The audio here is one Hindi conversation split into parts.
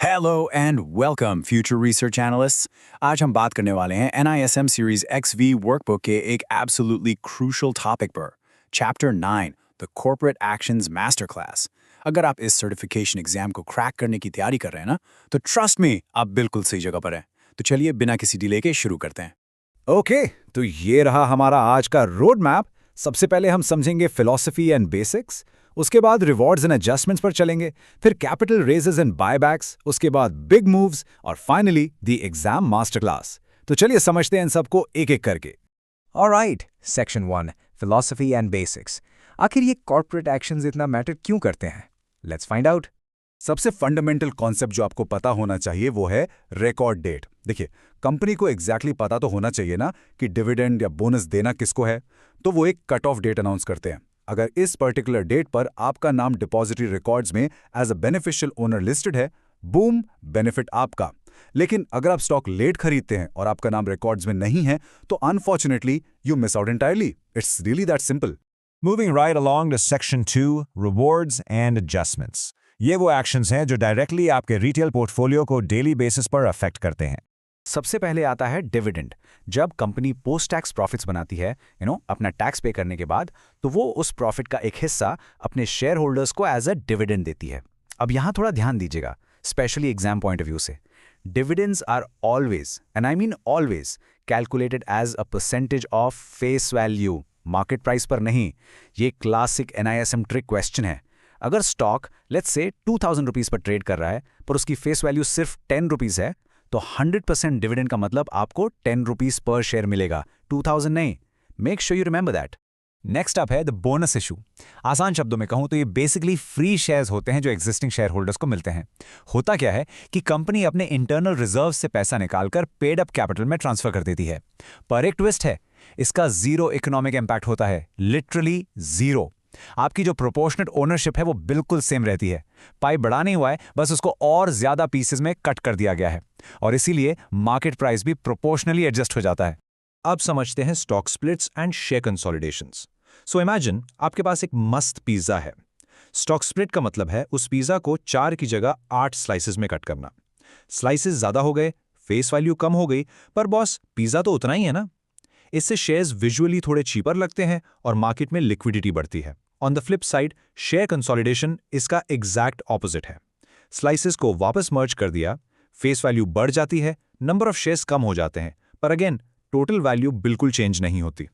Hello and welcome future research analysts. आज हम बात करने वाले हैं NISM सीरीज XV वर्कबुक के एक एब्सोल्युटली क्रूशियल टॉपिक पर, chapter 9 the corporate actions master class. अगर आप इस सर्टिफिकेशन एग्जाम को क्रैक करने की तैयारी कर रहे हैं ना, तो ट्रस्ट मी, आप बिल्कुल सही जगह पर हैं। तो चलिए बिना किसी डिले के शुरू करते हैं। ओके, तो ये रहा हमारा आज का रोड मैप। सबसे पहले हम समझेंगे फिलॉसफी एंड बेसिक्स, उसके बाद रिवॉर्ड्स एंड एडजस्टमेंट्स पर चलेंगे, फिर कैपिटल रेजेस एंड बायबैक्स, उसके बाद बिग मूव्स और finally the exam master class. तो चलिए समझते हैं इन सबको एक एक करके। Alright, section 1 philosophy and basics. आखिर ये कॉर्पोरेट एक्शंस इतना मैटर क्यों करते हैं? Let's find out. सबसे फंडामेंटल कॉन्सेप्ट जो आपको पता होना चाहिए वो है रिकॉर्ड डेट। देखिए, कंपनी को एग्जैक्टली पता तो होना चाहिए ना कि डिविडेंड या बोनस देना किसको है, तो वो एक कट ऑफ डेट अनाउंस करते हैं। अगर इस पर्टिकुलर डेट पर आपका नाम डिपॉजिटरी रिकॉर्ड्स में as a beneficial owner listed है, बूम, बेनिफिट आपका। लेकिन अगर आप स्टॉक लेट खरीदते हैं और आपका नाम रिकॉर्ड्स में नहीं है, तो unfortunately you miss out entirely. It's really that simple. Moving right along to Section 2, Rewards and Adjustments. ये वो एक्शंस हैं जो डायरेक्टली आपके रिटेल पोर्टफोलियो को डेली बेसिस पर अफेक्ट करते हैं। सबसे पहले आता है डिविडेंड। जब कंपनी पोस्ट टैक्स प्रॉफिट्स बनाती है, अपना टैक्स पे करने के बाद, तो वो उस प्रॉफिट का एक हिस्सा अपने शेयर होल्डर्स को एज अ डिविडेंड देती है। अब यहाँ थोड़ा ध्यान दीजिएगा, specially exam point of view से। Dividends are always, and I mean always, calculated as a percentage of face value, market price पर नहीं। ये क्लासिक NISM ट्रिक क्वेश्चन है। अगर stock let's say 2000 rupees per trade कर रहा है, पर उसकी फेस वैल्यू सिर्फ 10 रुपीज है, तो 100% डिविडेंड का मतलब आपको 10 रुपीज पर शेयर मिलेगा, 2000 नहीं। Make sure you remember that. Next up है द बोनस इशू। आसान शब्दों में कहूं तो ये बेसिकली फ्री शेयर्स होते हैं जो एग्जिस्टिंग शेयर होल्डर्स को मिलते हैं। होता क्या है कि कंपनी अपने इंटरनल रिजर्व से पैसा निकालकर पेड अप कैपिटल में ट्रांसफर कर देती है। पर एक ट्विस्ट है, इसका जीरो इकोनॉमिक इंपैक्ट होता है, लिटरली जीरो। आपकी जो प्रोपोर्शनेट ओनरशिप है वो बिल्कुल सेम रहती है। पाई बड़ा नहीं हुआ है, बस उसको और ज्यादा पीसेस में कट कर दिया गया है, और इसीलिए मार्केट प्राइस भी प्रोपोर्शनली एडजस्ट हो जाता है। अब समझते हैं stock splits and share consolidations. So imagine आपके पास एक मस्त पिज्जा है। स्टॉक स्प्लिट का मतलब है उस पिज्जा को 4 की जगह 8 स्लाइसेस में कट करना। स्लाइसेस ज्यादा हो गए, फेस वैल्यू कम हो गई, पर बॉस पिज्जा तो उतना ही है ना। इससे शेयर्स विजुअली थोड़े चीपर लगते हैं और मार्केट में लिक्विडिटी बढ़ती है। On the flip side, share consolidation इसका एग्जैक्ट ऑपोजिट है। स्लाइसेस को वापस मर्ज कर दिया, फेस वैल्यू बढ़ जाती है, नंबर ऑफ शेयर्स कम हो जाते हैं, पर अगेन टोटल वैल्यू बिल्कुल चेंज नहीं होती।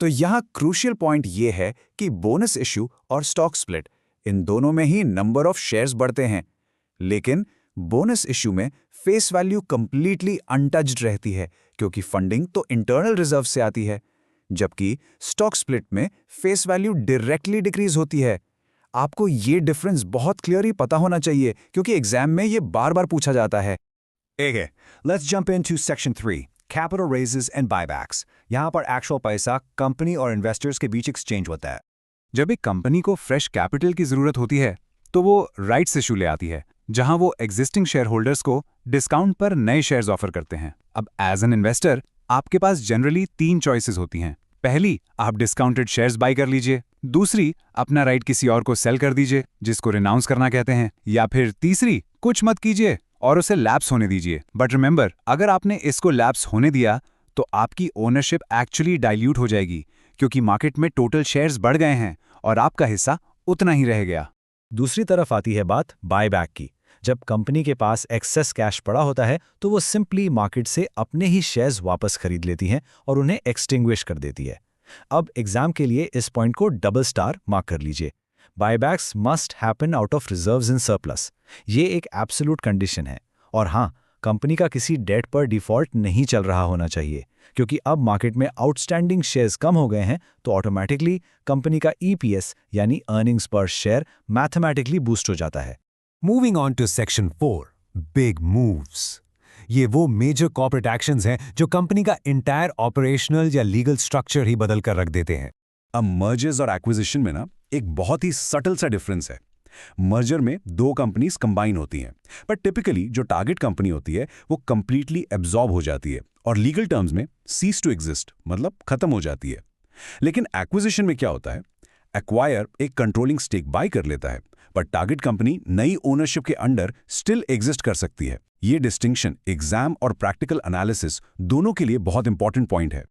तो यहाँ क्रूशियल पॉइंट ये है कि बोनस इश्यू और स्टॉक स्प्लिट, इन दोनों में ही नंबर ऑफ शेयर्स बढ़ते हैं, लेकिन बोनस इश्यू में फेस वैल्यू कंप्लीटली अनटच्ड रहती है, क्योंकि फंडिंग तो इंटरनल रिजर्व से आती है, जबकि स्टॉक स्प्लिट में फेस वैल्यू डायरेक्टली डिक्रीज होती है। आपको ये डिफरेंस बहुत क्लियरली पता होना चाहिए, क्योंकि एग्जाम में ये बार बार पूछा जाता है। Okay, let's jump into Section 3, Capital Raises and Buybacks. यहाँ पर एक्चुअल पैसा कंपनी और इन्वेस्टर्स के बीच एक्सचेंज होता है। जब एक कंपनी को फ्रेश कैपिटल की जरूरत होती है, तो वो राइट्स इशू ले आती है, जहां वो एग्जिस्टिंग शेयर होल्डर्स को डिस्काउंट पर नए शेयर्स ऑफर करते हैं। अब एज एन इन्वेस्टर आपके पास जनरली 3 चॉइसेस होती हैं। पहली, आप डिस्काउंटेड शेयर्स बाय कर लीजिए। दूसरी, अपना राइट किसी और को सेल कर दीजिए, जिसको रिनाउंस करना कहते हैं। या फिर तीसरी, कुछ मत कीजिए और उसे लैप्स होने दीजिए। बट रिमेंबर, अगर आपने इसको लैप्स होने दिया तो आपकी ओनरशिप एक्चुअली डाइल्यूट हो जाएगी, क्योंकि मार्केट में टोटल शेयर्स बढ़ गए हैं और आपका हिस्सा उतना ही रह गया। दूसरी तरफ आती है बात बायबैक की। जब कंपनी के पास एक्सेस कैश पड़ा होता है, तो वो सिंपली मार्केट से अपने ही शेयर्स वापस खरीद लेती हैं और उन्हें एक्सटिंग्विश कर देती है। अब एग्जाम के लिए इस पॉइंट को डबल स्टार मार्क कर लीजिए। Buybacks must happen out of reserves in surplus. ये एक एब्सोल्यूट कंडीशन है। और हाँ, कंपनी का किसी डेट पर डिफॉल्ट नहीं चल रहा होना चाहिए, क्योंकि अब मार्केट में आउटस्टैंडिंग शेयर्स कम हो गए हैं, तो ऑटोमेटिकली कंपनी का EPS यानी अर्निंग्स पर शेयर मैथमेटिकली बूस्ट हो जाता है। Moving on to Section 4, Big Moves. ये वो मेजर कॉर्पोरेट एक्शंस हैं जो कंपनी का इंटायर ऑपरेशनल या लीगल स्ट्रक्चर ही बदल कर रख देते हैं। अब मर्जर्स और एक्विजिशन में ना एक बहुत ही सटल सा डिफरेंस है। मर्जर में 2 कंपनीज कंबाइन होती हैं, पर टिपिकली जो टारगेट कंपनी होती है वो कंप्लीटली एब्जॉर्ब हो जाती है और लीगल टर्म्स में सीज टू एग्जिस्ट मतलब खत्म हो जाती है। लेकिन एक्विजिशन में क्या होता है, एक्वायर एक कंट्रोलिंग स्टेक बाय कर लेता है, पर टारगेट कंपनी नई ओनरशिप के अंडर स्टिल एग्जिस्ट कर सकती है। ये डिस्टिंक्शन एग्जाम और प्रैक्टिकल एनालिसिस दोनों के लिए बहुत इंपॉर्टेंट पॉइंट है।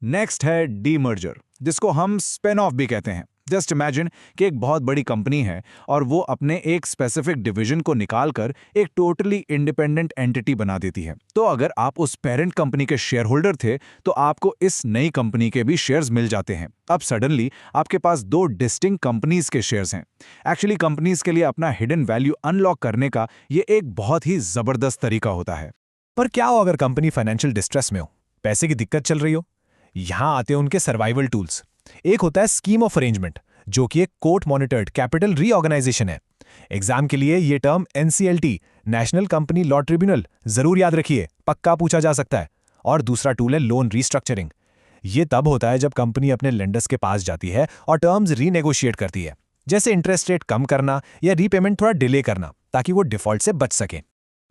नेक्स्ट है डीमर्जर, जिसको हम स्पिन ऑफ भी कहते हैं। जस्ट इमेजिन कि एक बहुत बड़ी कंपनी है और वो अपने एक स्पेसिफिक डिवीजन को निकालकर एक टोटली इंडिपेंडेंट एंटिटी बना देती है। तो अगर आप उस पेरेंट कंपनी के शेयर होल्डर थे तो आपको इस नई कंपनी के भी शेयर्स मिल जाते हैं। अब सडनली आपके पास दो डिस्टिंक्ट कंपनीज के शेयर्स हैं। एक्चुअली कंपनीज के लिए अपना हिडन वैल्यू अनलॉक करने का ये एक बहुत ही जबरदस्त तरीका होता है। पर क्या हो अगर कंपनी फाइनेंशियल डिस्ट्रेस में हो, पैसे की दिक्कत चल रही हो? यहां आते हैं उनके सर्वाइवल टूल्स। एक होता है स्कीम ऑफ अरेंजमेंट, जो कि एक कोर्ट मॉनिटर्ड कैपिटल रीऑर्गेनाइजेशन है। एग्जाम के लिए ये term NCLT, national company law tribunal, जरूर याद रखिए, पक्का पूछा जा सकता है। और दूसरा टूल है लोन रीस्ट्रक्चरिंग। ये तब होता है जब कंपनी अपने लेंडर्स के पास जाती है और टर्म्स रीनेगोशिएट करती है, जैसे इंटरेस्ट रेट कम करना या रीपेमेंट थोड़ा डिले करना, ताकि वो डिफॉल्ट से बच सके।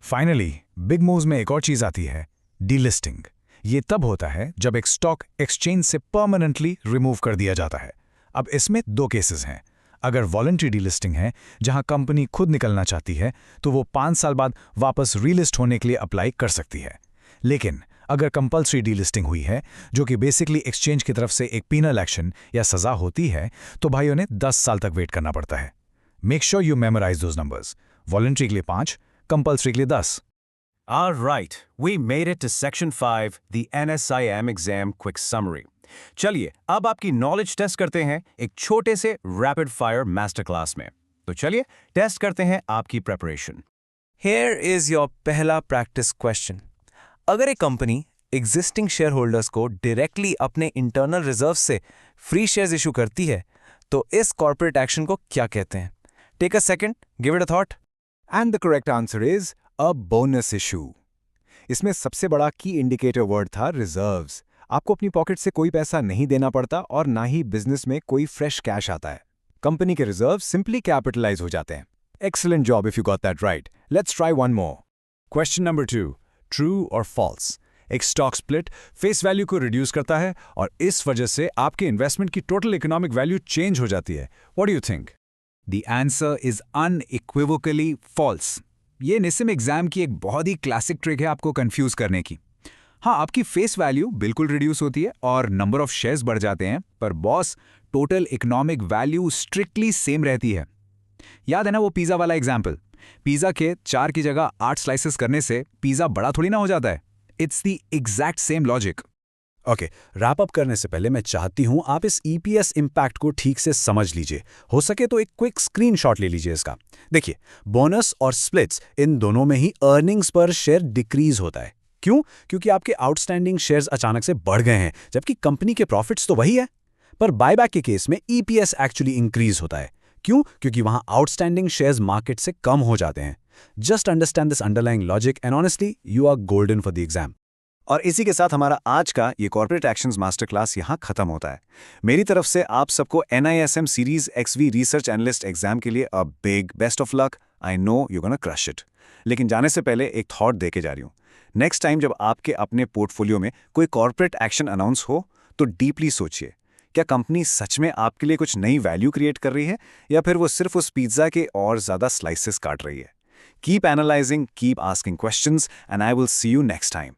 फाइनली बिग मूव्स में एक और चीज आती है, डीलिस्टिंग। ये तब होता है जब एक स्टॉक एक्सचेंज से परमानेंटली रिमूव कर दिया जाता है। अब इसमें दो केसेस हैं। अगर वॉलंटरी डीलिस्टिंग है, जहां कंपनी खुद निकलना चाहती है, तो वो 5 साल बाद वापस रीलिस्ट होने के लिए अप्लाई कर सकती है। लेकिन अगर कंपल्सरी डीलिस्टिंग हुई है, जो कि बेसिकली एक्सचेंज की तरफ से एक पीनल एक्शन या सजा होती है, तो भाइयों ने 10 साल तक वेट करना पड़ता है। Make sure you memorize those numbers. Voluntary के लिए 5, कंपल्सरी के लिए 10। All right, we made it to Section 5, the NSIM exam quick summary. चलिए अब आपकी नॉलेज टेस्ट करते हैं एक छोटे से रैपिड फायर मास्टर क्लास में। तो चलिए टेस्ट करते हैं आपकी प्रेपरेशन। Here is your पहला प्रैक्टिस क्वेश्चन। अगर एक कंपनी एग्जिस्टिंग शेयर होल्डर्स को डायरेक्टली अपने इंटरनल रिजर्व से फ्री शेयर्स इशू करती है, तो इस कॉर्पोरेट एक्शन को क्या कहते हैं? Take a second, give it a thought. And the correct answer is a bonus issue. इसमें सबसे बड़ा की इंडिकेटर वर्ड था रिजर्व्स। आपको अपनी पॉकेट से कोई पैसा नहीं देना पड़ता और ना ही बिजनेस में कोई फ्रेश कैश आता है। कंपनी के रिजर्व सिंपली कैपिटलाइज हो जाते हैं। Excellent job if you got that right. Let's try one more. Question number 2, true और फॉल्स। एक स्टॉक स्प्लिट फेस वैल्यू को रिड्यूस करता है और इस वजह से आपके इन्वेस्टमेंट की टोटल इकोनॉमिक वैल्यू चेंज हो जाती है। What do you think? The answer is unequivocally false. ये निसिम एग्जाम की एक बहुत ही क्लासिक ट्रिक है आपको कंफ्यूज करने की। हाँ, आपकी फेस वैल्यू बिल्कुल रिड्यूस होती है और नंबर ऑफ शेयर्स बढ़ जाते हैं, पर boss total economic value strictly same रहती है। याद है ना वो पिज़्ज़ा वाला एग्जाम्पल? पिज़्ज़ा के 4 की जगह 8 स्लाइसेस करने से पिज़्ज़ा बड़ा थोड़ी ना हो जाता है। It's the exact same logic. Okay, wrap up करने से पहले मैं चाहती हूं आप इस EPS इम्पैक्ट को ठीक से समझ लीजिए। हो सके तो एक क्विक स्क्रीनशॉट ले लीजिए इसका। देखिए, बोनस और स्प्लिट्स इन दोनों में ही अर्निंग्स पर शेयर डिक्रीज होता है। क्यों? क्योंकि आपके आउटस्टैंडिंग शेयर्स अचानक से बढ़ गए हैं, जबकि कंपनी के प्रॉफिट्स तो वही है। पर बायबैक के केस में EPS एक्चुअली इंक्रीज होता है। क्यों? क्योंकि वहां आउटस्टैंडिंग शेयर्स मार्केट से कम हो जाते हैं। Just understand this underlying logic and honestly you are golden for the exam. और इसी के साथ हमारा आज का ये कॉर्पोरेट एक्शंस मास्टर क्लास यहाँ खत्म होता है। मेरी तरफ से आप सबको NISM series XV research analyst exam के लिए a big best of luck. I know you gonna crush it. लेकिन जाने से पहले एक थॉट दे के जा रही हूँ। नेक्स्ट टाइम जब आपके अपने पोर्टफोलियो में कोई कॉर्पोरेट एक्शन अनाउंस हो तो डीपली सोचिए, क्या कंपनी सच में आपके लिए कुछ नई वैल्यू क्रिएट कर रही है या फिर वो सिर्फ उस पिज्जा के और ज़्यादा स्लाइसेस काट रही है। Keep analysing, keep asking questions and I will see you next time.